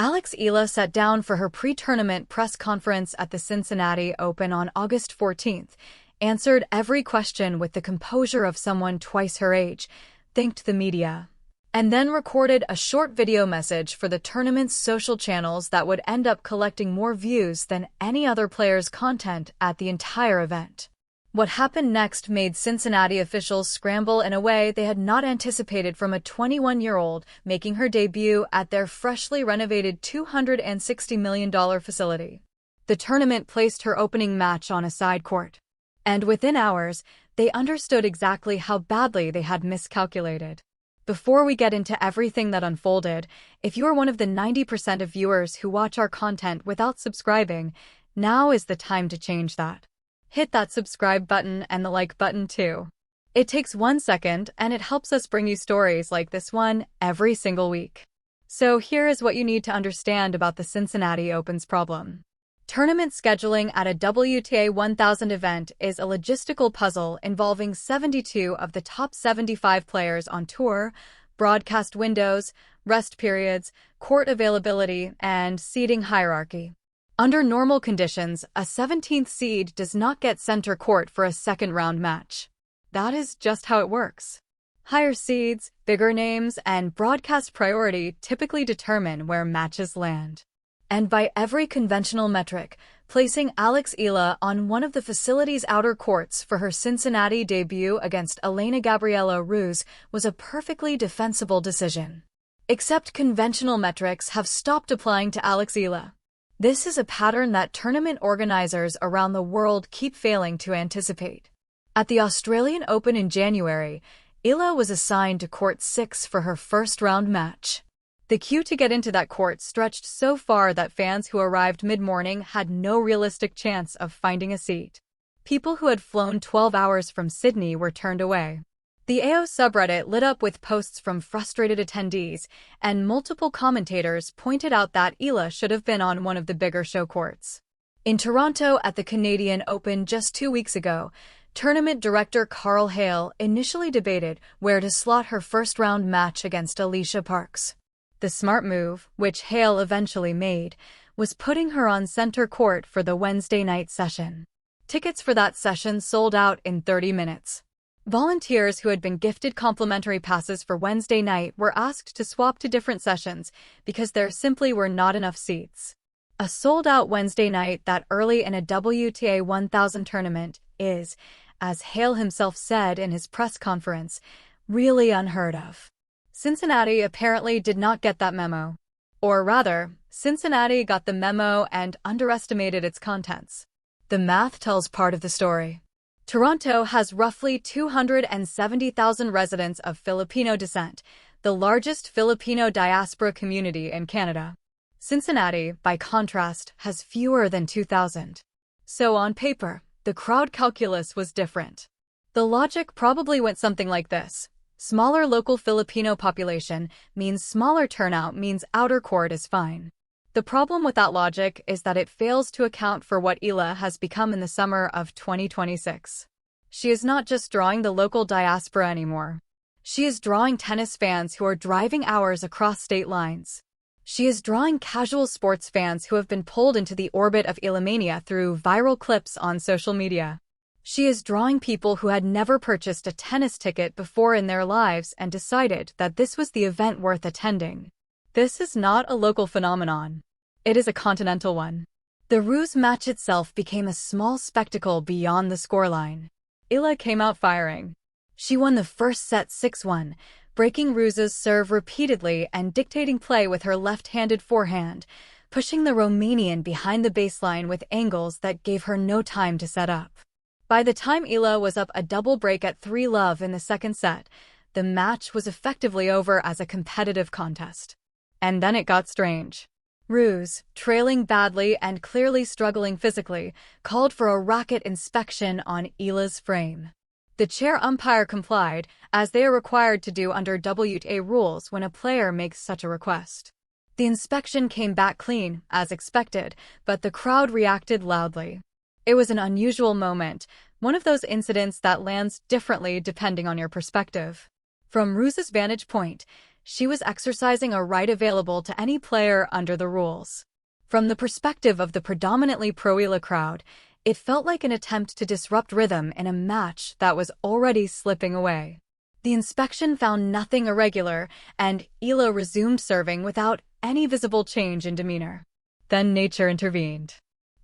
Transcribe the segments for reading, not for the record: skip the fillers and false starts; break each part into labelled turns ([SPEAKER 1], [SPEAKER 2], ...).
[SPEAKER 1] Alex Eala sat down for her pre-tournament press conference at the Cincinnati Open on August 14th, answered every question with the composure of someone twice her age, thanked the media, and then recorded a short video message for the tournament's social channels that would end up collecting more views than any other player's content at the entire event. What happened next made Cincinnati officials scramble in a way they had not anticipated from a 21-year-old making her debut at their freshly renovated $260 million facility. The tournament placed her opening match on a side court, and within hours, they understood exactly how badly they had miscalculated. Before we get into everything that unfolded, if you're one of the 90% of viewers who watch our content without subscribing, now is the time to change that. Hit that subscribe button and the like button too. It takes 1 second and it helps us bring you stories like this one every single week. So here is what you need to understand about the Cincinnati Open's problem. Tournament scheduling at a WTA 1000 event is a logistical puzzle involving 72 of the top 75 players on tour, broadcast windows, rest periods, court availability, and seeding hierarchy. Under normal conditions, a 17th seed does not get center court for a second-round match. That is just how it works. Higher seeds, bigger names, and broadcast priority typically determine where matches land. And by every conventional metric, placing Alex Eala on one of the facility's outer courts for her Cincinnati debut against Elena Gabriela Ruse was a perfectly defensible decision. Except conventional metrics have stopped applying to Alex Eala. This is a pattern that tournament organizers around the world keep failing to anticipate. At the Australian Open in January, Eala was assigned to court 6 for her first-round match. The queue to get into that court stretched so far that fans who arrived mid-morning had no realistic chance of finding a seat. People who had flown 12 hours from Sydney were turned away. The AO subreddit lit up with posts from frustrated attendees, and multiple commentators pointed out that Eala should have been on one of the bigger show courts. In Toronto at the Canadian Open just 2 weeks ago, tournament director Carl Hale initially debated where to slot her first-round match against Alicia Parks. The smart move, which Hale eventually made, was putting her on center court for the Wednesday night session. Tickets for that session sold out in 30 minutes. Volunteers who had been gifted complimentary passes for Wednesday night were asked to swap to different sessions because there simply were not enough seats. A sold-out Wednesday night that early in a WTA 1000 tournament is, as Hale himself said in his press conference, really unheard of. Cincinnati apparently did not get that memo. Or rather, Cincinnati got the memo and underestimated its contents. The math tells part of the story. Toronto has roughly 270,000 residents of Filipino descent, the largest Filipino diaspora community in Canada. Cincinnati, by contrast, has fewer than 2,000. So on paper, the crowd calculus was different. The logic probably went something like this. Smaller local Filipino population means smaller turnout means outer court is fine. The problem with that logic is that it fails to account for what Eala has become in the summer of 2026. She is not just drawing the local diaspora anymore. She is drawing tennis fans who are driving hours across state lines. She is drawing casual sports fans who have been pulled into the orbit of Eala-mania through viral clips on social media. She is drawing people who had never purchased a tennis ticket before in their lives and decided that this was the event worth attending. This is not a local phenomenon. It is a continental one. The Ruse match itself became a small spectacle beyond the scoreline. Eala came out firing. She won the first set 6-1, breaking Ruse's serve repeatedly and dictating play with her left-handed forehand, pushing the Romanian behind the baseline with angles that gave her no time to set up. By the time Eala was up a double break at 3-love in the second set, the match was effectively over as a competitive contest. And then it got strange. Ruse, trailing badly and clearly struggling physically, called for a racket inspection on Eala's frame. The chair umpire complied, as they are required to do under WTA rules when a player makes such a request. The inspection came back clean, as expected, but the crowd reacted loudly. It was an unusual moment, one of those incidents that lands differently depending on your perspective. From Ruse's vantage point, she was exercising a right available to any player under the rules. From the perspective of the predominantly pro-Eala crowd, it felt like an attempt to disrupt rhythm in a match that was already slipping away. The inspection found nothing irregular, and Eala resumed serving without any visible change in demeanor. Then nature intervened.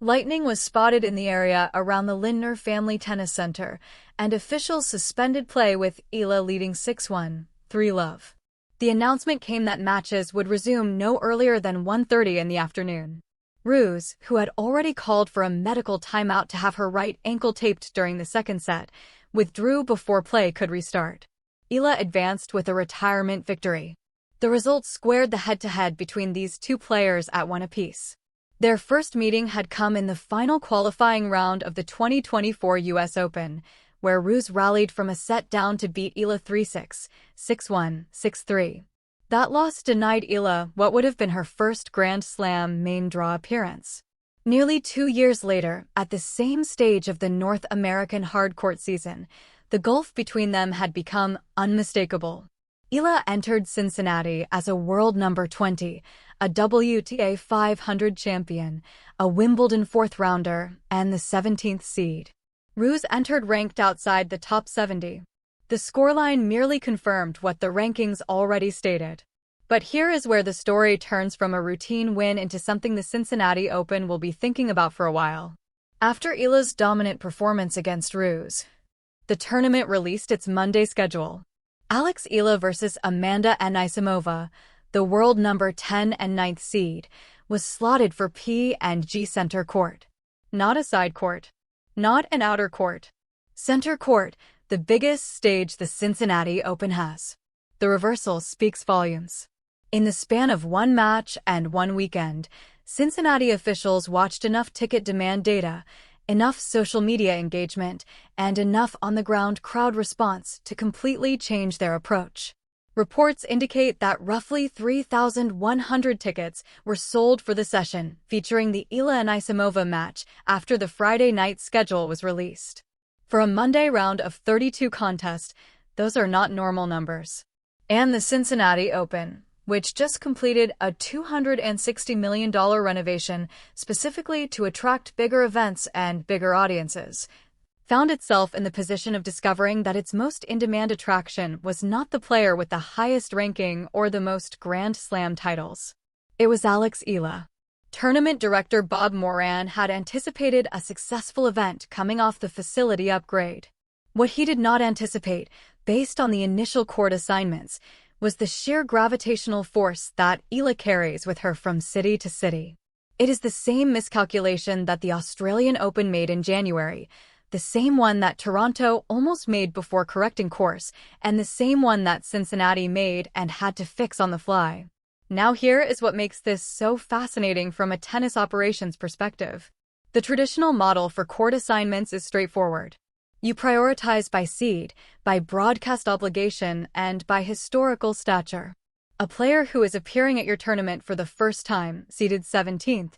[SPEAKER 1] Lightning was spotted in the area around the Lindner Family Tennis Center, and officials suspended play with Eala leading 6-1, 3-love. The announcement came that matches would resume no earlier than 1:30 in the afternoon. Ruse, who had already called for a medical timeout to have her right ankle taped during the second set, withdrew before play could restart. Eala advanced with a retirement victory. The result squared the head-to-head between these two players at 1 apiece. Their first meeting had come in the final qualifying round of the 2024 U.S. Open, where Ruse rallied from a set down to beat Eala 3-6, 6-1, 6-3. That loss denied Eala what would have been her first Grand Slam main draw appearance. Nearly 2 years later, at the same stage of the North American hardcourt season, the gulf between them had become unmistakable. Eala entered Cincinnati as a world number 20, a WTA 500 champion, a Wimbledon fourth-rounder, and the 17th seed. Ruse entered ranked outside the top 70. The scoreline merely confirmed what the rankings already stated. But here is where the story turns from a routine win into something the Cincinnati Open will be thinking about for a while. After Eala's dominant performance against Ruse, the tournament released its Monday schedule. Alex Eala versus Amanda Anisimova, the world number 10 and 9th seed, was slotted for P&G Center Court. Not a side court. Not an outer court. Center Court, the biggest stage the Cincinnati Open has. The reversal speaks volumes. In the span of one match and one weekend, Cincinnati officials watched enough ticket demand data, enough social media engagement, and enough on-the-ground crowd response to completely change their approach. Reports indicate that roughly 3,100 tickets were sold for the session featuring the Eala Anisimova match after the Friday night schedule was released. For a Monday round of 32 contests, those are not normal numbers. And the Cincinnati Open, which just completed a $260 million renovation specifically to attract bigger events and bigger audiences, found itself in the position of discovering that its most in-demand attraction was not the player with the highest ranking or the most Grand Slam titles. It was Alex Eala. Tournament director Bob Moran had anticipated a successful event coming off the facility upgrade. What he did not anticipate, based on the initial court assignments, was the sheer gravitational force that Eala carries with her from city to city. It is the same miscalculation that the Australian Open made in January, the same one that Toronto almost made before correcting course, and the same one that Cincinnati made and had to fix on the fly. Now here is what makes this so fascinating from a tennis operations perspective. The traditional model for court assignments is straightforward. You prioritize by seed, by broadcast obligation, and by historical stature. A player who is appearing at your tournament for the first time, seeded 17th,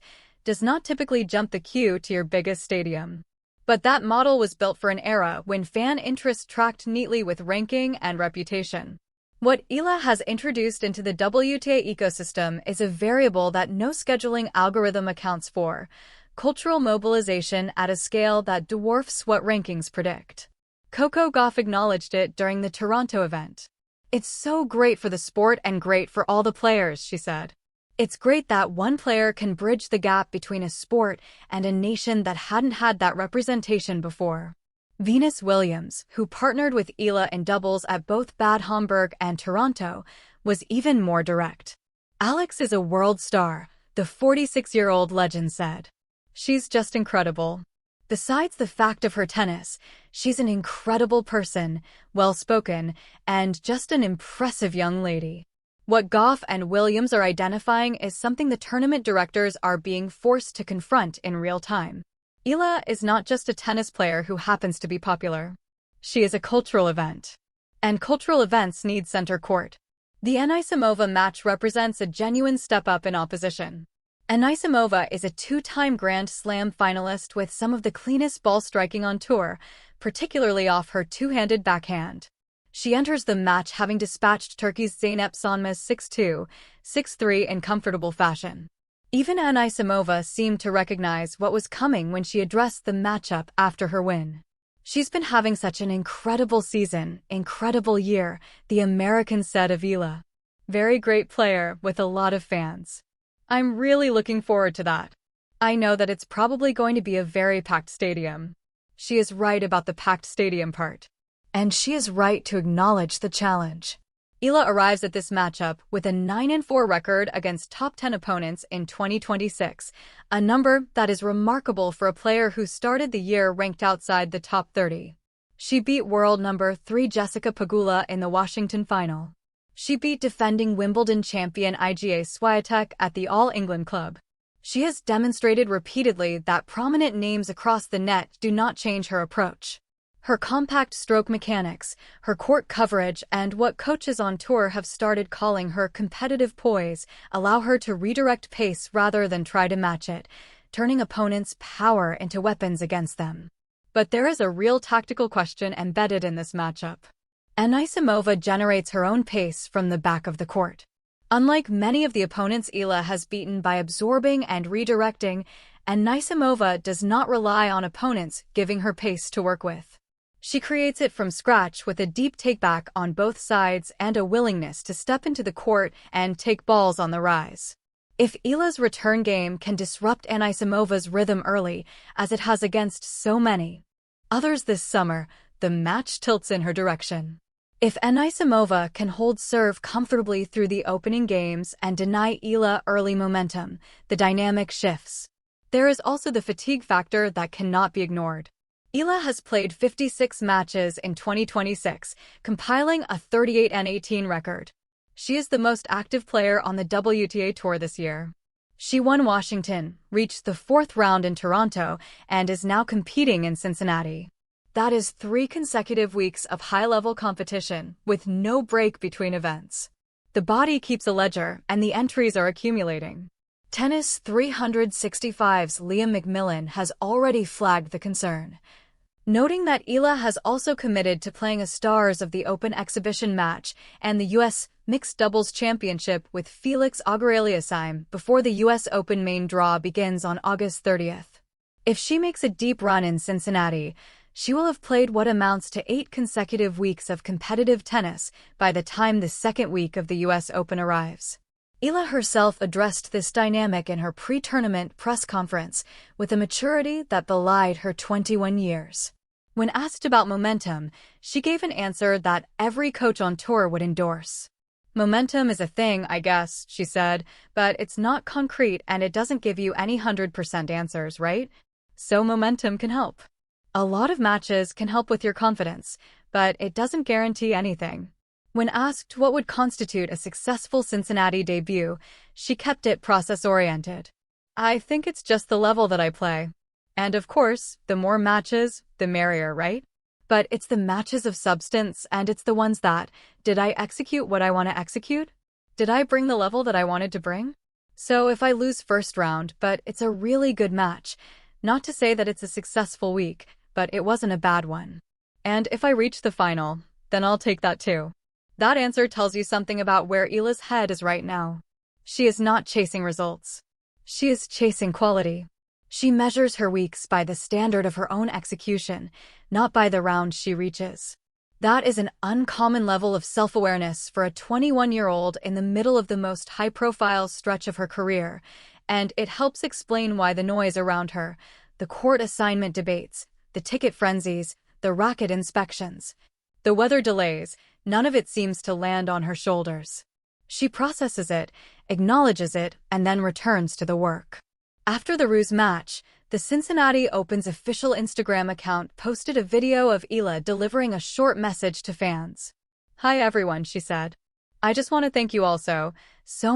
[SPEAKER 1] does not typically jump the queue to your biggest stadium. But that model was built for an era when fan interest tracked neatly with ranking and reputation. What Eala has introduced into the WTA ecosystem is a variable that no scheduling algorithm accounts for: cultural mobilization at a scale that dwarfs what rankings predict. Coco Gauff acknowledged it during the Toronto event. "It's so great for the sport and great for all the players," she said. "It's great that one player can bridge the gap between a sport and a nation that hadn't had that representation before." Venus Williams, who partnered with Eala in doubles at both Bad Homburg and Toronto, was even more direct. "Alex is a world star," the 46-year-old legend said. "She's just incredible. Besides the fact of her tennis, she's an incredible person, well-spoken, and just an impressive young lady." What Gauff and Williams are identifying is something the tournament directors are being forced to confront in real time. Eala is not just a tennis player who happens to be popular. She is a cultural event. And cultural events need center court. The Anisimova match represents a genuine step up in opposition. Anisimova is a two-time Grand Slam finalist with some of the cleanest ball striking on tour, particularly off her two-handed backhand. She enters the match having dispatched Turkey's Zeynep Sönmez 6-2, 6-3 in comfortable fashion. Even Anisimova seemed to recognize what was coming when she addressed the matchup after her win. "She's been having such an incredible season, incredible year," the American said of Eala. "Very great player with a lot of fans. I'm really looking forward to that. I know that it's probably going to be a very packed stadium." She is right about the packed stadium part. And she is right to acknowledge the challenge. Eala arrives at this matchup with a 9-4 record against top 10 opponents in 2026, a number that is remarkable for a player who started the year ranked outside the top 30. She beat world number 3 Jessica Pegula in the Washington final. She beat defending Wimbledon champion Iga Swiatek at the All England Club. She has demonstrated repeatedly that prominent names across the net do not change her approach. Her compact stroke mechanics, her court coverage, and what coaches on tour have started calling her competitive poise allow her to redirect pace rather than try to match it, turning opponents' power into weapons against them. But there is a real tactical question embedded in this matchup. Anisimova generates her own pace from the back of the court. Unlike many of the opponents Eala has beaten by absorbing and redirecting, Anisimova does not rely on opponents giving her pace to work with. She creates it from scratch with a deep takeback on both sides and a willingness to step into the court and take balls on the rise. If Eala's return game can disrupt Anisimova's rhythm early, as it has against so many others this summer, the match tilts in her direction. If Anisimova can hold serve comfortably through the opening games and deny Eala early momentum, the dynamic shifts. There is also the fatigue factor that cannot be ignored. Eala has played 56 matches in 2026, compiling a 38-18 record. She is the most active player on the WTA Tour this year. She won Washington, reached the 4th round in Toronto, and is now competing in Cincinnati. That is 3 consecutive weeks of high-level competition, with no break between events. The body keeps a ledger, and the entries are accumulating. Tennis 365's Liam McMillan has already flagged the concern, noting that Eala has also committed to playing a Stars of the Open exhibition match and the U.S. Mixed Doubles Championship with Felix Auger-Aliassime before the U.S. Open main draw begins on August 30th. If she makes a deep run in Cincinnati, she will have played what amounts to 8 consecutive weeks of competitive tennis by the time the second week of the U.S. Open arrives. Eala herself addressed this dynamic in her pre-tournament press conference with a maturity that belied her 21 years. When asked about momentum, she gave an answer that every coach on tour would endorse. "Momentum is a thing, I guess," she said, "but it's not concrete and it doesn't give you any 100% answers, right? So momentum can help. A lot of matches can help with your confidence, but it doesn't guarantee anything." When asked what would constitute a successful Cincinnati debut, she kept it process-oriented. "I think it's just the level that I play. And of course, the more matches, the merrier, right? But it's the matches of substance, and it's the ones that, did I execute what I want to execute? Did I bring the level that I wanted to bring? So if I lose first round, but it's a really good match, not to say that it's a successful week, but it wasn't a bad one. And if I reach the final, then I'll take that too." That answer tells you something about where Eala's head is right now. She is not chasing results. She is chasing quality. She measures her weeks by the standard of her own execution, not by the round she reaches. That is an uncommon level of self-awareness for a 21-year-old in the middle of the most high-profile stretch of her career, and it helps explain why the noise around her, the court assignment debates, the ticket frenzies, the racket inspections, the weather delays, none of it seems to land on her shoulders. She processes it, acknowledges it, and then returns to the work. After the Ruse match, the Cincinnati Open's official Instagram account posted a video of Eala delivering a short message to fans. "Hi everyone," she said. "I just want to thank you all so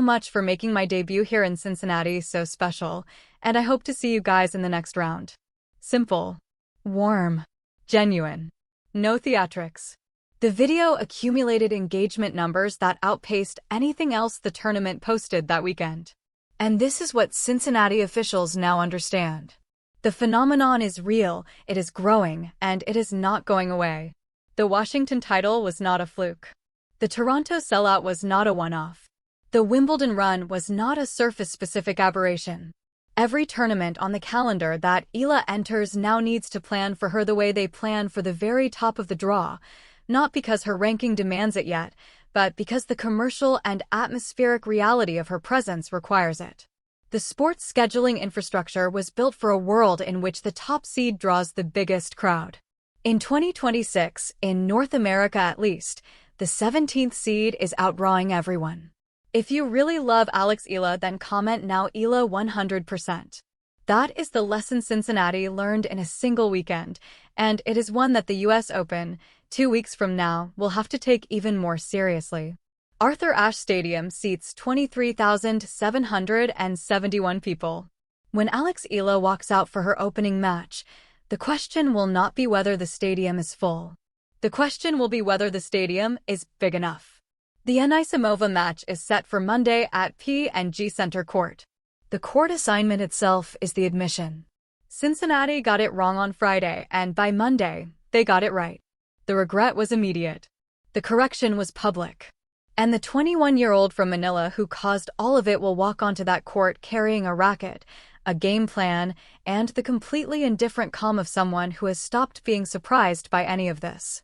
[SPEAKER 1] much for making my debut here in Cincinnati so special, and I hope to see you guys in the next round." Simple. Warm. Genuine. No theatrics. The video accumulated engagement numbers that outpaced anything else the tournament posted that weekend. And this is what Cincinnati officials now understand. The phenomenon is real, it is growing, and it is not going away. The Washington title was not a fluke. The Toronto sellout was not a one-off. The Wimbledon run was not a surface-specific aberration. Every tournament on the calendar that Eala enters now needs to plan for her the way they plan for the very top of the draw, not because her ranking demands it yet, but because the commercial and atmospheric reality of her presence requires it. The sports scheduling infrastructure was built for a world in which the top seed draws the biggest crowd. In 2026, in North America at least, the 17th seed is outdrawing everyone. If you really love Alex Eala, then comment now Eala 100%. That is the lesson Cincinnati learned in a single weekend, and it is one that the US Open, 2 weeks from now, will have to take even more seriously. Arthur Ashe Stadium seats 23,771 people. When Alex Eala walks out for her opening match, the question will not be whether the stadium is full. The question will be whether the stadium is big enough. The Anisimova match is set for Monday at P&G Center Court. The court assignment itself is the admission. Cincinnati got it wrong on Friday, and by Monday, they got it right. The regret was immediate. The correction was public. And the 21-year-old from Manila who caused all of it will walk onto that court carrying a racket, a game plan, and the completely indifferent calm of someone who has stopped being surprised by any of this.